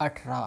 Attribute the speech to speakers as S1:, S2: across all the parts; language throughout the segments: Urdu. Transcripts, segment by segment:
S1: 18।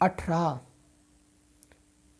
S1: 18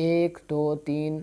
S1: 1, 2, 3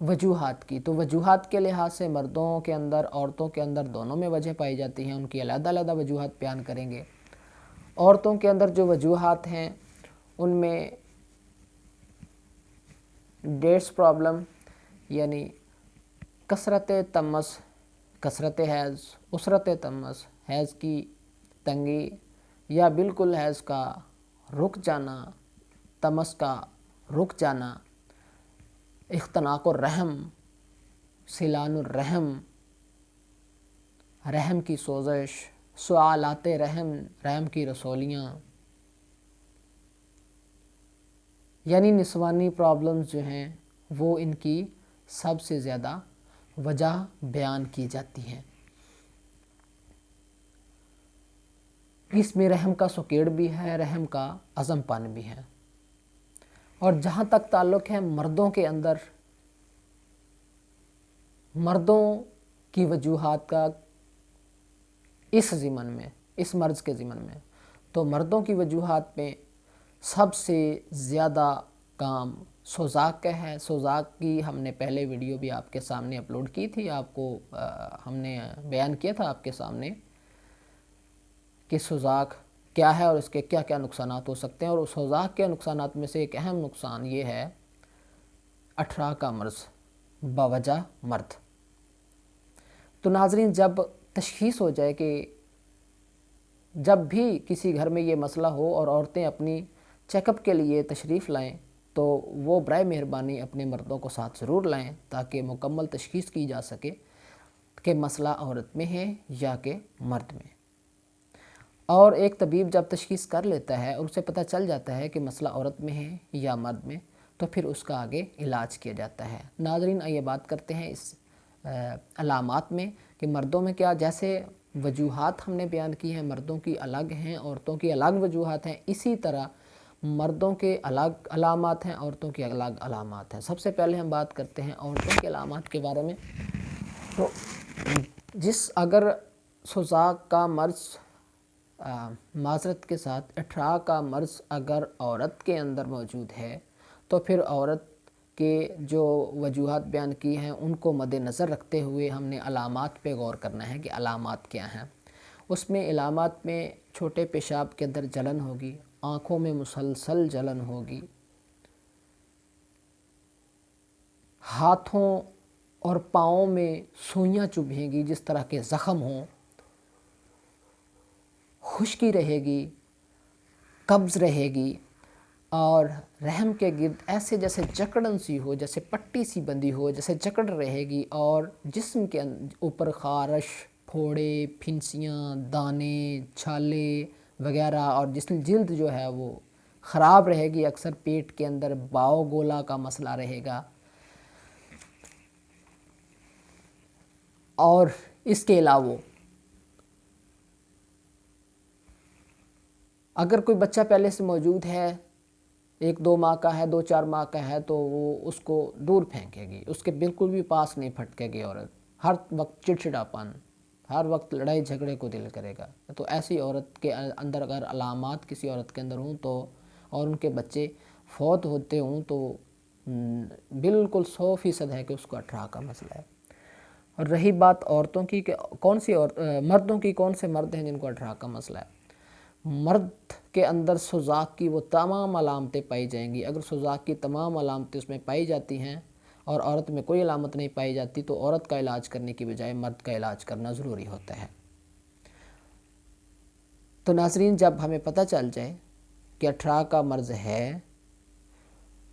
S1: وجوہات کی، تو وجوہات کے لحاظ سے مردوں کے اندر عورتوں کے اندر دونوں میں وجہ پائی جاتی ہیں، ان کی علیحدہ علیحدہ وجوہات بیان کریں گے۔ عورتوں کے اندر جو وجوہات ہیں ان میں ڈیٹس پرابلم یعنی کثرت تمس، کثرت حیض، اسرت تمس، حیض کی تنگی یا بالکل حیض کا رک جانا، تمس کا رک جانا، اختناق الرحم، سیلان الرحم، رحم کی سوزش، سوالات رحم، رحم کی رسولیاں، یعنی نسوانی پرابلمز جو ہیں وہ ان کی سب سے زیادہ وجہ بیان کی جاتی ہیں۔ اس میں رحم کا سکیڑ بھی ہے، رحم کا عزم پن بھی ہے۔ اور جہاں تک تعلق ہے مردوں کے اندر، مردوں کی وجوہات کا اس ضمن میں، اس مرض کے ضمن میں، تو مردوں کی وجوہات میں سب سے زیادہ کام سوزاک کا ہے۔ سوزاک کی ہم نے پہلے ویڈیو بھی آپ کے سامنے اپلوڈ کی تھی، آپ کو ہم نے بیان کیا تھا آپ کے سامنے کہ سوزاک کیا ہے اور اس کے کیا کیا نقصانات ہو سکتے ہیں۔ اور سوزاک کے نقصانات میں سے ایک اہم نقصان یہ ہے اٹھرا کا مرض بوجہ مرد۔ تو ناظرین، جب تشخیص ہو جائے کہ جب بھی کسی گھر میں یہ مسئلہ ہو اور عورتیں اپنی چیک اپ کے لیے تشریف لائیں تو وہ برائے مہربانی اپنے مردوں کو ساتھ ضرور لائیں تاکہ مکمل تشخیص کی جا سکے کہ مسئلہ عورت میں ہے یا کہ مرد میں۔ اور ایک طبیب جب تشخیص کر لیتا ہے اور اسے پتہ چل جاتا ہے کہ مسئلہ عورت میں ہے یا مرد میں، تو پھر اس کا آگے علاج کیا جاتا ہے۔ ناظرین، آئیے بات کرتے ہیں اس علامات میں کہ مردوں میں کیا، جیسے وجوہات ہم نے بیان کی ہیں مردوں کی الگ ہیں، عورتوں کی الگ وجوہات ہیں، اسی طرح مردوں کے الگ علامات ہیں، عورتوں کی الگ علامات ہیں۔ سب سے پہلے ہم بات کرتے ہیں عورتوں کے علامات کے بارے میں۔ تو اگر سوزاک کا مرض، معذرت کے ساتھ اٹھرا کا مرض اگر عورت کے اندر موجود ہے تو پھر عورت کے جو وجوہات بیان کی ہیں ان کو مد نظر رکھتے ہوئے ہم نے علامات پہ غور کرنا ہے کہ علامات کیا ہیں۔ اس میں علامات میں چھوٹے پیشاب کے اندر جلن ہوگی، آنکھوں میں مسلسل جلن ہوگی، ہاتھوں اور پاؤں میں سوئیاں چبھیں گی جس طرح کے زخم ہوں، خشکی رہے گی، قبض رہے گی، اور رحم کے گرد ایسے جیسے جکڑن سی ہو، جیسے پٹی سی بندھی ہو، جیسے جکڑ رہے گی، اور جسم کے اوپر خارش، پھوڑے، پھنسیاں، دانے، چھالے وغیرہ، اور جلد جو ہے وہ خراب رہے گی۔ اکثر پیٹ کے اندر باؤ گولا کا مسئلہ رہے گا۔ اور اس کے علاوہ اگر کوئی بچہ پہلے سے موجود ہے، 1-2 ماہ کا ہے، 2-4 ماہ کا ہے، تو وہ اس کو دور پھینکے گی، اس کے بالکل بھی پاس نہیں پھٹکے گی عورت۔ ہر وقت چڑچڑاپن، ہر وقت لڑائی جھگڑے کو دل کرے گا۔ تو ایسی عورت کے اندر اگر علامات کسی عورت کے اندر ہوں تو، اور ان کے بچے فوت ہوتے ہوں، تو بالکل 100% ہے کہ اس کو اٹھرا کا مسئلہ ہے۔ اور رہی بات عورتوں کی کہ مردوں کی کون سے مرد ہیں جن کو اٹھرا کا مسئلہ ہے۔ مرد کے اندر سوزاک کی وہ تمام علامتیں پائی جائیں گی۔ اگر سوزاک کی تمام علامتیں اس میں پائی جاتی ہیں اور عورت میں کوئی علامت نہیں پائی جاتی تو عورت کا علاج کرنے کی بجائے مرد کا علاج کرنا ضروری ہوتا ہے۔ تو ناظرین، جب ہمیں پتہ چل جائے کہ اٹھرا کا مرض ہے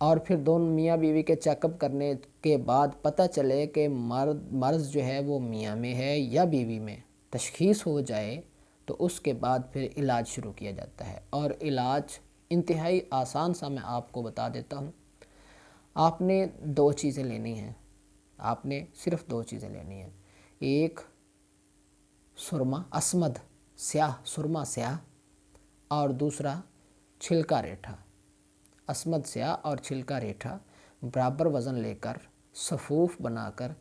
S1: اور پھر دونوں میاں بیوی کے چیک اپ کرنے کے بعد پتہ چلے کہ مرض جو ہے وہ میاں میں ہے یا بیوی میں، تشخیص ہو جائے تو اس کے بعد پھر علاج شروع کیا جاتا ہے۔ اور علاج انتہائی آسان سا میں آپ کو بتا دیتا ہوں۔ آپ نے 2 چیزیں لینی ہیں، آپ نے صرف 2 چیزیں لینی ہیں۔ ایک سرما اسمد سیاہ، سرما سیاہ، اور دوسرا چھلکا ریٹھا۔ اسمد سیاہ اور چھلکا ریٹھا برابر وزن لے کر صفوف بنا کر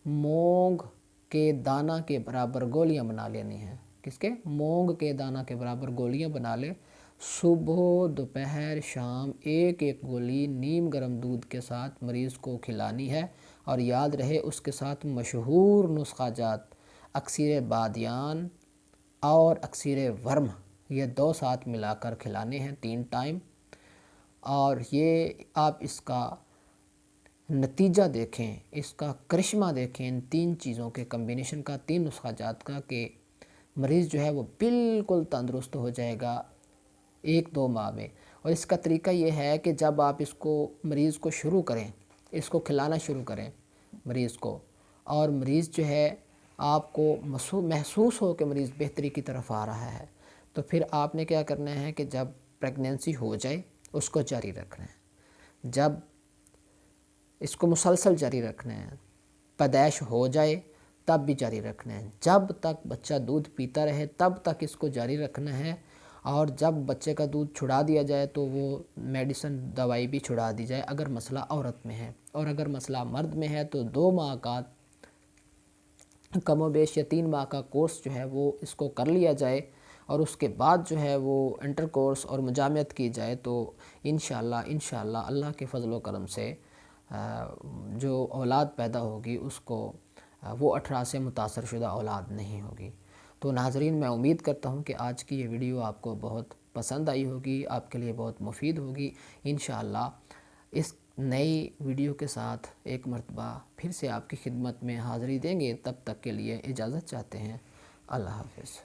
S1: مونگ کے دانہ کے برابر گولیاں بنا لینی ہیں۔ کس کے؟ مونگ کے دانہ کے برابر گولیاں بنا لے صبح دوپہر شام ایک ایک گولی نیم گرم دودھ کے ساتھ مریض کو کھلانی ہے، اور یاد رہے اس کے ساتھ مشہور نسخہ جات اکسیر بادیان اور اکسیر ورم، یہ 2 ساتھ ملا کر کھلانے ہیں 3 ٹائم۔ اور یہ آپ اس کا نتیجہ دیکھیں، اس کا کرشمہ دیکھیں ان 3 چیزوں کے کمبینیشن کا، 3 نسخہ جات کا، کہ مریض جو ہے وہ بالکل تندرست ہو جائے گا 1-2 ماہ میں۔ اور اس کا طریقہ یہ ہے کہ جب آپ اس کو مریض کو شروع کریں، اس کو کھلانا شروع کریں مریض کو، اور مریض جو ہے آپ کو محسوس ہو کہ مریض بہتری کی طرف آ رہا ہے، تو پھر آپ نے کیا کرنا ہے کہ جب پریگنینسی ہو جائے اس کو جاری رکھنا ہے، جب اس کو مسلسل جاری رکھنا ہے، پیدائش ہو جائے تب بھی جاری رکھنا ہے، جب تک بچہ دودھ پیتا رہے تب تک اس کو جاری رکھنا ہے، اور جب بچے کا دودھ چھڑا دیا جائے تو وہ میڈیسن دوائی بھی چھڑا دی جائے اگر مسئلہ عورت میں ہے، اور اگر مسئلہ مرد میں ہے تو 2 ماہ کا کم و بیش یا 3 ماہ کا کورس جو ہے وہ اس کو کر لیا جائے، اور اس کے بعد جو ہے وہ انٹر کورس اور مجامعت کی جائے، تو انشاءاللہ اللہ کے فضل و کرم سے جو اولاد پیدا ہوگی اس کو وہ 18 سے متاثر شدہ اولاد نہیں ہوگی۔ تو ناظرین، میں امید کرتا ہوں کہ آج کی یہ ویڈیو آپ کو بہت پسند آئی ہوگی، آپ کے لیے بہت مفید ہوگی۔ انشاءاللہ اس نئی ویڈیو کے ساتھ ایک مرتبہ پھر سے آپ کی خدمت میں حاضری دیں گے، تب تک کے لیے اجازت چاہتے ہیں۔ اللہ حافظ۔